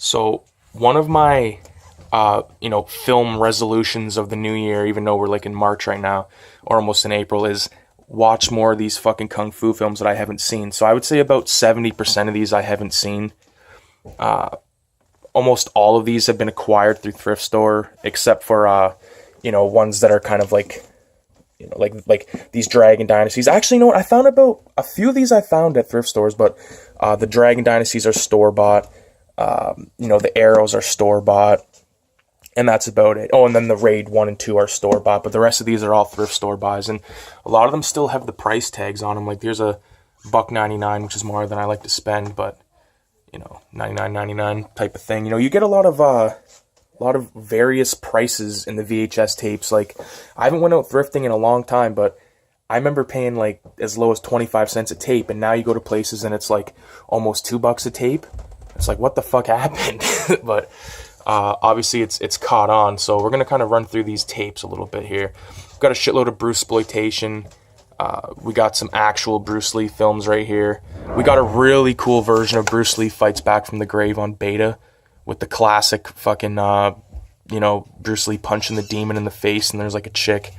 So one of my, film resolutions of the new year, even though we're like in March right now, or almost in April, is watch more of these fucking kung fu films that I haven't seen. So I would say about 70% of these I haven't seen. Almost all of these have been acquired through thrift store, except for, ones that are kind of like, like these Dragon Dynasties. Actually, you know what? I found about a few of these I found at thrift stores, but the Dragon Dynasties are store-bought. The Arrows are store-bought. And that's about it. Oh, and then the Raid 1 and 2 are store-bought, but the rest of these are all thrift store buys. And a lot of them still have the price tags on them. Like, there's a $1.99, which is more than I like to spend, but, $99.99 type of thing. You get a lot of various prices in the VHS tapes. Like, I haven't went out thrifting in a long time, but I remember paying, like, as low as 25 cents a tape, and now you go to places and it's, like, almost $2 a tape. It's like, what the fuck happened? But obviously it's caught on, so we're going to kind of run through these tapes a little bit here. We've got a shitload of Bruceploitation. We got some actual Bruce Lee films right here. We got a really cool version of Bruce Lee Fights Back from the Grave on beta with the classic fucking, Bruce Lee punching the demon in the face, and there's like a chick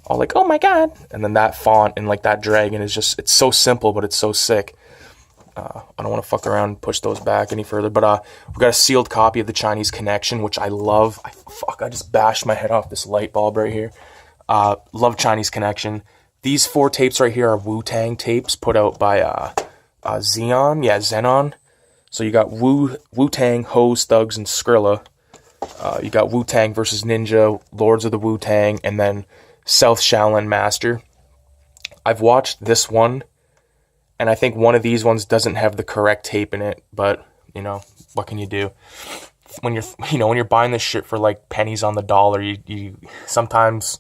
all like, oh my god, and then that font and like that dragon is just, it's so simple, but it's so sick. I don't want to fuck around and push those back any further, but we've got a sealed copy of The Chinese Connection, which I love. I just bashed my head off this light bulb right here. Love Chinese Connection. These 4 tapes right here are Wu-Tang tapes put out by Xenon. Yeah, Xenon. So you got Wu-Tang, Hose, Thugs, and Skrilla. You got Wu-Tang versus Ninja, Lords of the Wu-Tang, and then South Shaolin Master. I've watched this one, and I think one of these ones doesn't have the correct tape in it, but, what can you do? When you're buying this shit for, like, pennies on the dollar, you sometimes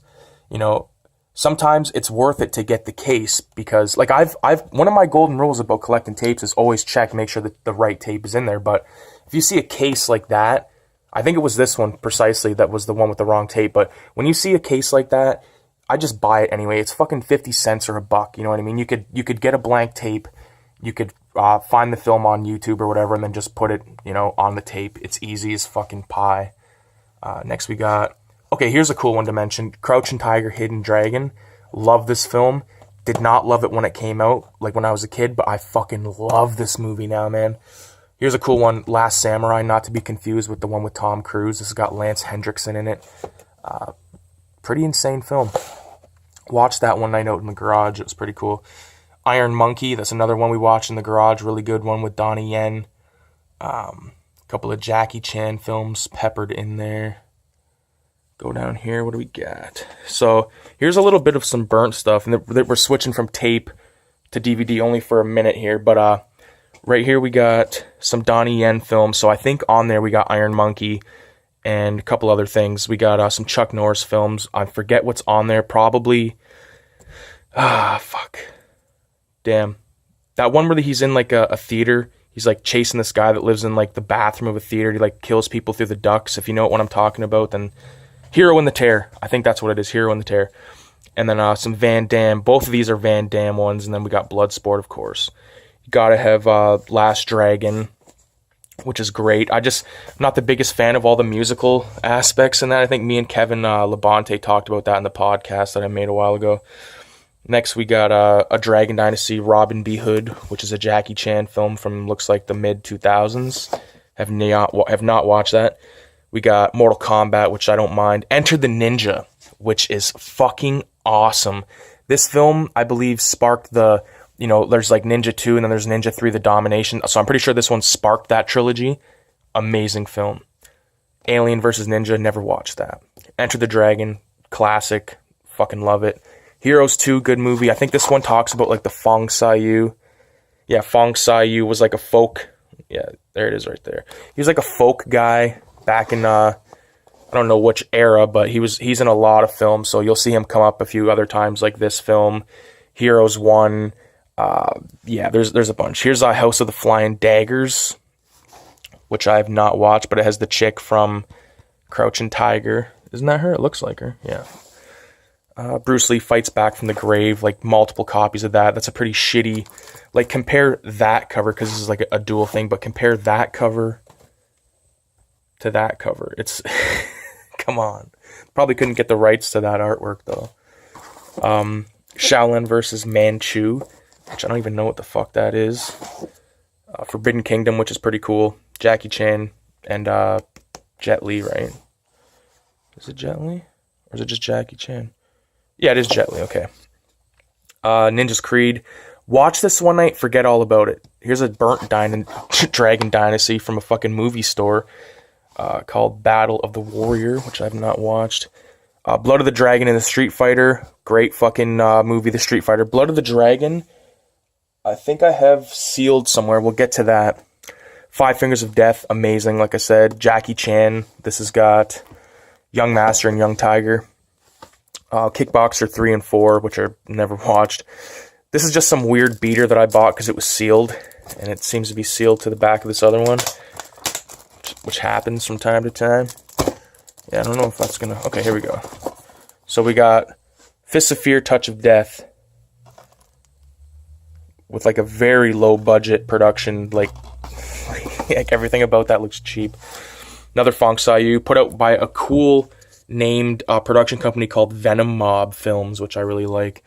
it's worth it to get the case, because, like, I've one of my golden rules about collecting tapes is always check, make sure that the right tape is in there, but if you see a case like that, I think it was this one precisely that was the one with the wrong tape, but when you see a case like that, I just buy it anyway. It's fucking 50 cents or $1, you know what I mean? You could get a blank tape, you could find the film on YouTube or whatever, and then just put it, on the tape. It's easy as fucking pie. Next we got, okay, here's a cool one to mention. Crouching Tiger, Hidden Dragon. Love this film. Did not love it when it came out, like when I was a kid, but I fucking love this movie now, man. Here's a cool one, Last Samurai, not to be confused with the one with Tom Cruise. This has got Lance Hendrickson in it. Pretty insane film. Watched that one night out in the garage. It was pretty cool. Iron Monkey, that's another one we watched in the garage. Really good one with Donnie Yen. A couple of Jackie Chan films peppered in there. Go down here. What do we got? So here's a little bit of some burnt stuff. And we're switching from tape to DVD only for a minute here. But right here we got some Donnie Yen films. So I think on there we got Iron Monkey and a couple other things. We got some Chuck Norris films. I forget what's on there. Probably, fuck. Damn. That one where he's in like a theater. He's like chasing this guy that lives in like the bathroom of a theater. He like kills people through the ducts. If you know what I'm talking about, then Hero in the Tear. I think that's what it is. Hero in the Tear. And then some Van Damme. Both of these are Van Damme ones. And then we got Bloodsport, of course. You gotta have Last Dragon, which is great. I'm not the biggest fan of all the musical aspects in that. I think me and Kevin Labonte talked about that in the podcast that I made a while ago. Next, we got a Dragon Dynasty, Robin B. Hood, which is a Jackie Chan film from, looks like, the mid-2000s. Have not watched that. We got Mortal Kombat, which I don't mind. Enter the Ninja, which is fucking awesome. This film, I believe, sparked the... there's like Ninja 2 and then there's Ninja 3, The Domination. So I'm pretty sure this one sparked that trilogy. Amazing film. Alien vs. Ninja, never watched that. Enter the Dragon, classic. Fucking love it. Heroes 2, good movie. I think this one talks about like the Fong Sai-yu. Yeah, Fong Sai-yu was like a folk. Yeah, there it is right there. He was like a folk guy back in, I don't know which era, but he's in a lot of films. So you'll see him come up a few other times like this film. Heroes 1. Yeah, there's a bunch. Here's House of the Flying Daggers, which I have not watched, but it has the chick from Crouching Tiger. Isn't that her? It looks like her. Yeah. Bruce Lee Fights Back from the Grave, like multiple copies of that. That's a pretty shitty, like compare that cover, because this is like a dual thing, but compare that cover to that cover. It's come on. Probably couldn't get the rights to that artwork though. Shaolin versus Manchu, which I don't even know what the fuck that is. Forbidden Kingdom, which is pretty cool. Jackie Chan and Jet Li, right? Is it Jet Li? Or is it just Jackie Chan? Yeah, it is Jet Li, okay. Ninja's Creed. Watch this one night, forget all about it. Here's a burnt Dragon Dynasty from a fucking movie store called Battle of the Warrior, which I've not watched. Blood of the Dragon and the Street Fighter. Great fucking movie, The Street Fighter. Blood of the Dragon, I think I have sealed somewhere. We'll get to that. Five Fingers of Death, amazing, like I said. Jackie Chan. This has got Young Master and Young Tiger. Kickboxer 3 and 4, which I've never watched. This is just some weird beater that I bought because it was sealed. And it seems to be sealed to the back of this other one, which happens from time to time. Yeah, I don't know if that's gonna... Okay, here we go. So we got Fist of Fear, Touch of Death. With like a very low budget production. Like everything about that looks cheap. Another Fong Sai-yu, put out by a cool named production company called Venom Mob Films, which I really like.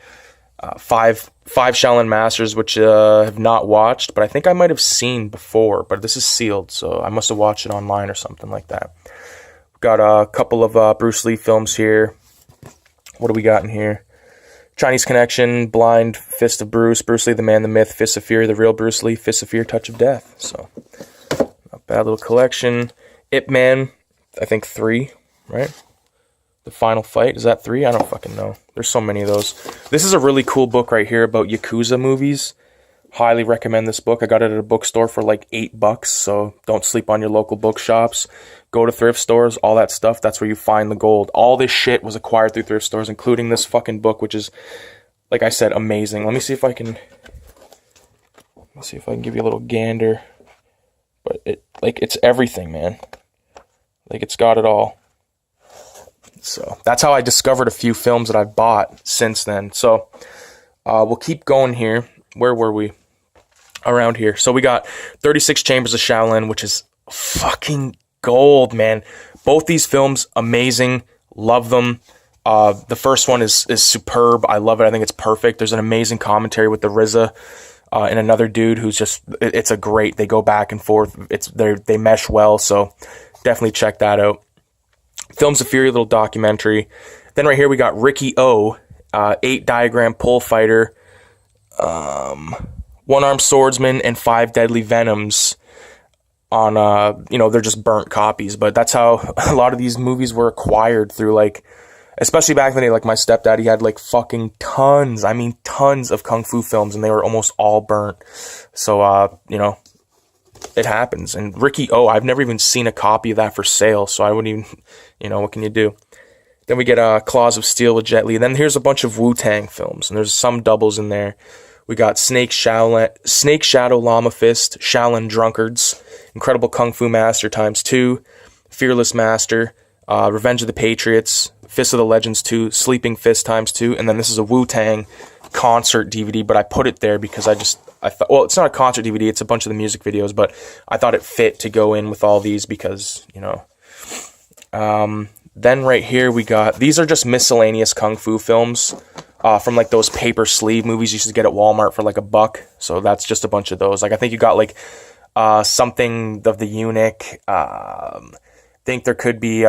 Five Shaolin Masters, which have not watched, but I think I might have seen before, but this is sealed, so I must have watched it online or something like that. We've got a couple of Bruce Lee films here. What do we got in here? Chinese Connection, Blind, Fist of Bruce, Bruce Lee, The Man, The Myth, Fist of Fear, The Real Bruce Lee, Fist of Fear, Touch of Death. So, not bad little collection. Ip Man, I think 3, right? The Final Fight, is that 3? I don't fucking know. There's so many of those. This is a really cool book right here about Yakuza movies. Highly recommend this book. I got it at a bookstore for like $8, so don't sleep on your local bookshops. Go to thrift stores, all that stuff. That's where you find the gold. All this shit was acquired through thrift stores, including this fucking book, which is, like I said, amazing. Let me see if I can give you a little gander. But it's everything, man. Like, it's got it all. So that's how I discovered a few films that I've bought since then. So we'll keep going here. Where were we? Around here. So we got 36 Chambers of Shaolin, which is fucking gold, man. Both these films, amazing. Love them. The first one is superb. I love it. I think it's perfect. There's an amazing commentary with the RZA and another dude who's just, it's a great, they go back and forth. They mesh well. So definitely check that out. Films of Fury, little documentary. Then right here we got Ricky O, 8-diagram pole fighter, one-armed swordsman, and 5 deadly venoms on, they're just burnt copies. But that's how a lot of these movies were acquired through, like, especially back in the day, like my stepdad, he had like fucking tons of kung fu films, and they were almost all burnt. So, it happens. And Ricky O, I've never even seen a copy of that for sale, so I wouldn't even, what can you do? Then we get Claws of Steel with Jet Li. Then here's a bunch of Wu-Tang films, and there's some doubles in there. We got Snake Shadow Llama Fist, Shaolin Drunkards, Incredible Kung Fu Master ×2, Fearless Master, Revenge of the Patriots, Fist of the Legends 2, Sleeping Fist ×2, and then this is a Wu-Tang concert DVD, but I put it there because I thought, well, it's not a concert DVD, it's a bunch of the music videos, but I thought it fit to go in with all these because, then right here we got, these are just miscellaneous kung fu films from like those paper sleeve movies you used to get at Walmart for like $1. So that's just a bunch of those. Like I think you got like something of the Eunuch. Think there could be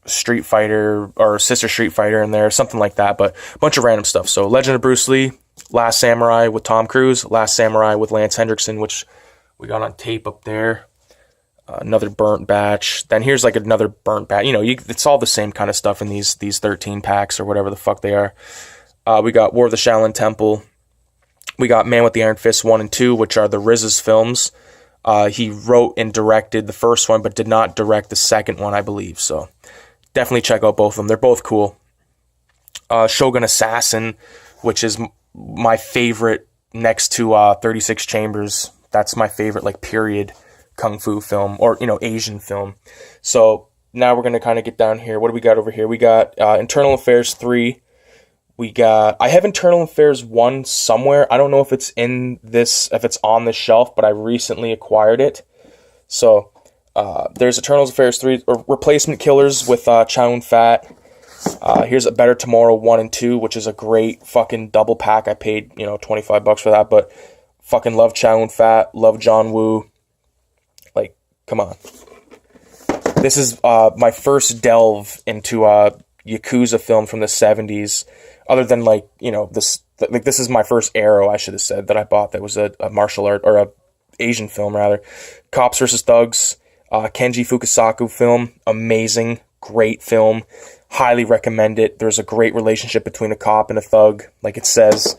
Street Fighter or Sister Street Fighter in there, something like that, but a bunch of random stuff. So Legend of Bruce Lee, Last Samurai with Tom Cruise, Last Samurai with Lance Hendrickson, which we got on tape up there. Another burnt batch. Then here's like another burnt batch. It's all the same kind of stuff in these 13 packs or whatever the fuck they are. We got War of the Shaolin Temple. We got Man with the Iron Fist 1 and 2, which are the RZA's films. He wrote and directed the first one, but did not direct the second one, I believe. So definitely check out both of them. They're both cool. Shogun Assassin, which is my favorite next to 36 Chambers. That's my favorite, like, period kung fu film or, Asian film. So now we're going to kind of get down here. What do we got over here? We got Internal Affairs 3. I have Internal Affairs 1 somewhere. I don't know if it's on this shelf, but I recently acquired it. So There's Eternals Affairs 3, or Replacement Killers with Chow Fat. Here's A Better Tomorrow 1 and 2, which is a great fucking double pack. I paid, $25 for that, but fucking love Chow Fat, love John Woo. Like, come on. This is my first delve into Yakuza film from the 70s, other than this is my first Arrow, I should have said, that I bought that was a martial art, or a Asian film rather. Cops vs. Thugs, Kenji Fukasaku film, amazing, great film, highly recommend it. There's a great relationship between a cop and a thug, like it says.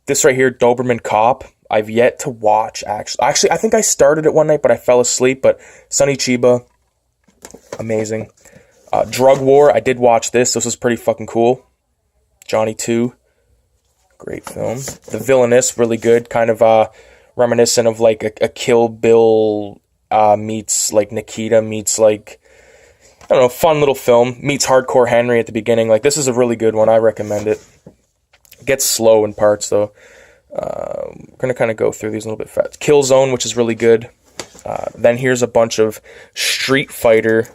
This right here, Doberman Cop, I've yet to watch, actually I think I started it one night, but I fell asleep. But Sonny Chiba, amazing. Drug War, I did watch this was pretty fucking cool. Johnny 2, great film. The Villainous, really good, kind of reminiscent of like a Kill Bill meets like Nikita meets like, I don't know, fun little film. Meets Hardcore Henry at the beginning. Like, this is a really good one. I recommend it. It gets slow in parts though. We're gonna kind of go through these a little bit fast. Killzone, which is really good. Then here's a bunch of Street Fighter,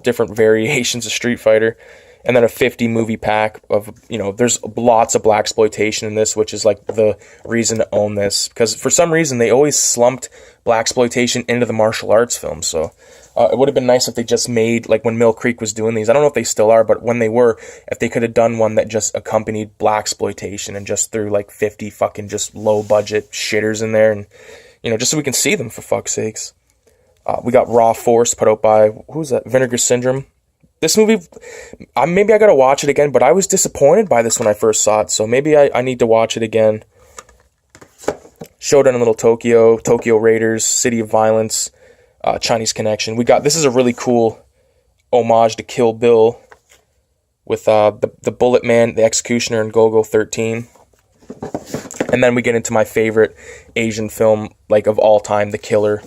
different variations of Street Fighter. And then a 50 movie pack of, there's lots of blaxploitation in this, which is like the reason to own this. Because for some reason, they always slumped blaxploitation into the martial arts film. So it would have been nice if they just made, like when Mill Creek was doing these. I don't know if they still are, but when they were, if they could have done one that just accompanied blaxploitation and just threw like 50 fucking just low budget shitters in there. And, just so we can see them, for fuck's sakes. We got Raw Force put out by, who's that? Vinegar Syndrome. This movie, maybe I gotta watch it again, but I was disappointed by this when I first saw it, so maybe I need to watch it again. Showdown in Little Tokyo, Tokyo Raiders, City of Violence, Chinese Connection. This is a really cool homage to Kill Bill with the Bullet Man, the Executioner, and Go-Go 13. And then we get into my favorite Asian film, like of all time, The Killer.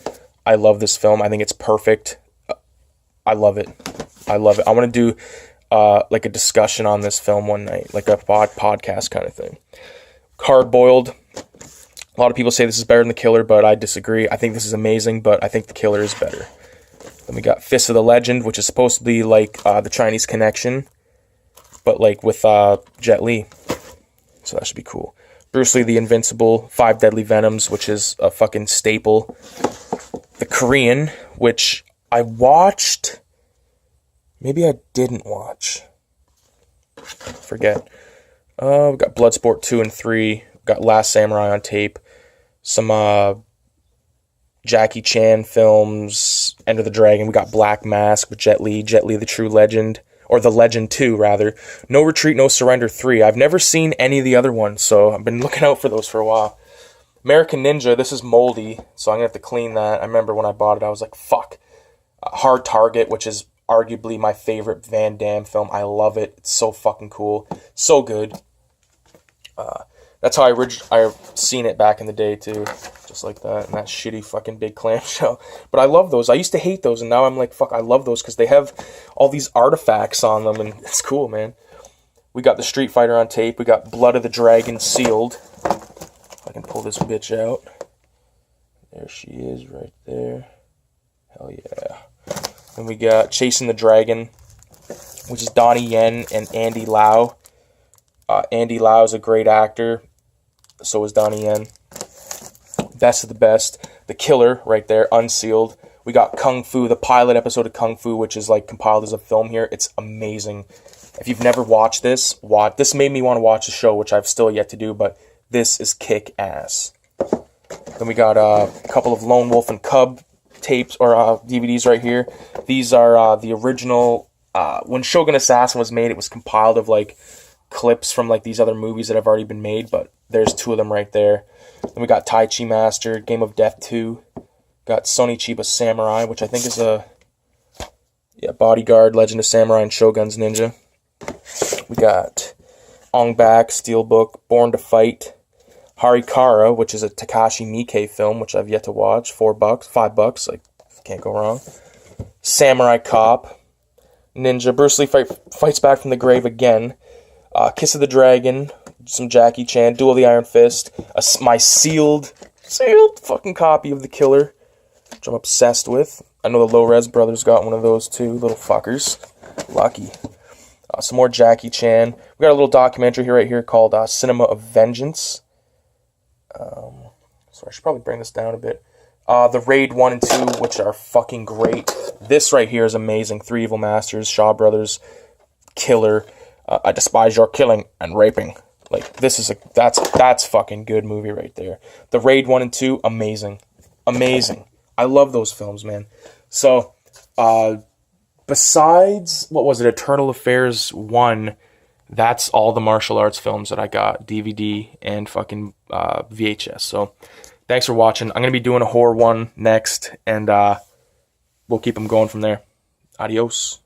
I love this film. I think it's perfect. I love it. I love it. I want to do like a discussion on this film one night, like a podcast kind of thing. Hard Boiled. A lot of people say this is better than The Killer, but I disagree. I think this is amazing, but I think The Killer is better. Then we got Fist of the Legend, which is supposed to be like the Chinese Connection, but like with Jet Li. So that should be cool. Bruce Lee, The Invincible, 5 Deadly Venoms, which is a fucking staple. The Korean, which I watched... Maybe I didn't watch. Forget. We got Bloodsport 2 and 3. We got Last Samurai on tape. Some Jackie Chan films. Enter the Dragon. We got Black Mask with Jet Li. Jet Li, the True Legend. Or The Legend 2, rather. No Retreat, No Surrender 3. I've never seen any of the other ones, so I've been looking out for those for a while. American Ninja. This is moldy, so I'm going to have to clean that. I remember when I bought it, I was like, fuck. Hard Target, which is arguably my favorite Van Damme film. I love it. It's so fucking cool. So good. That's how I've seen it back in the day, too. Just like that. And that shitty fucking big clamshell. But I love those. I used to hate those, and now I'm like, fuck, I love those because they have all these artifacts on them, and it's cool, man. We got the Street Fighter on tape. We got Blood of the Dragon sealed. If I can pull this bitch out. There she is right there. Hell yeah. And we got Chasing the Dragon, which is Donnie Yen and Andy Lau. Andy Lau is a great actor. So is Donnie Yen. Best of the best. The Killer, right there, unsealed. We got Kung Fu, the pilot episode of Kung Fu, which is like compiled as a film here. It's amazing. If you've never watched this, watch. This made me want to watch the show, which I've still yet to do, but this is kick-ass. Then we got a couple of Lone Wolf and Cub tapes or DVDs right here. These are the original. When Shogun Assassin was made, it was compiled of like clips from like these other movies that have already been made, but there's 2 of them right there. Then we got Tai Chi Master, Game of Death 2. Got Sonny Chiba Samurai, which I think is a Bodyguard, Legend of Samurai, and Shogun's Ninja. We got Ong Bak, Steelbook, Born to Fight. Harikara, which is a Takashi Miike film, which I've yet to watch. $5, like, can't go wrong. Samurai Cop, Ninja, Bruce Lee fights back from the grave again. Kiss of the Dragon, some Jackie Chan, Duel of the Iron Fist, my sealed fucking copy of The Killer. which I'm obsessed with. I know the Low Res brothers got one of those too, little fuckers. Lucky. Some more Jackie Chan. We got a little documentary right here called Cinema of Vengeance. So I should probably bring this down a bit. The Raid 1 and 2, which are fucking great. This right here is amazing. Three Evil Masters, Shaw Brothers, Killer. I despise your killing and raping. Like, this is that's fucking good movie right there. The Raid 1 and 2, amazing. Amazing. I love those films, man. So, besides, what was it, Eternal Affairs 1, that's all the martial arts films that I got, DVD and fucking VHS. So, thanks for watching. I'm going to be doing a horror one next, and we'll keep them going from there. Adios.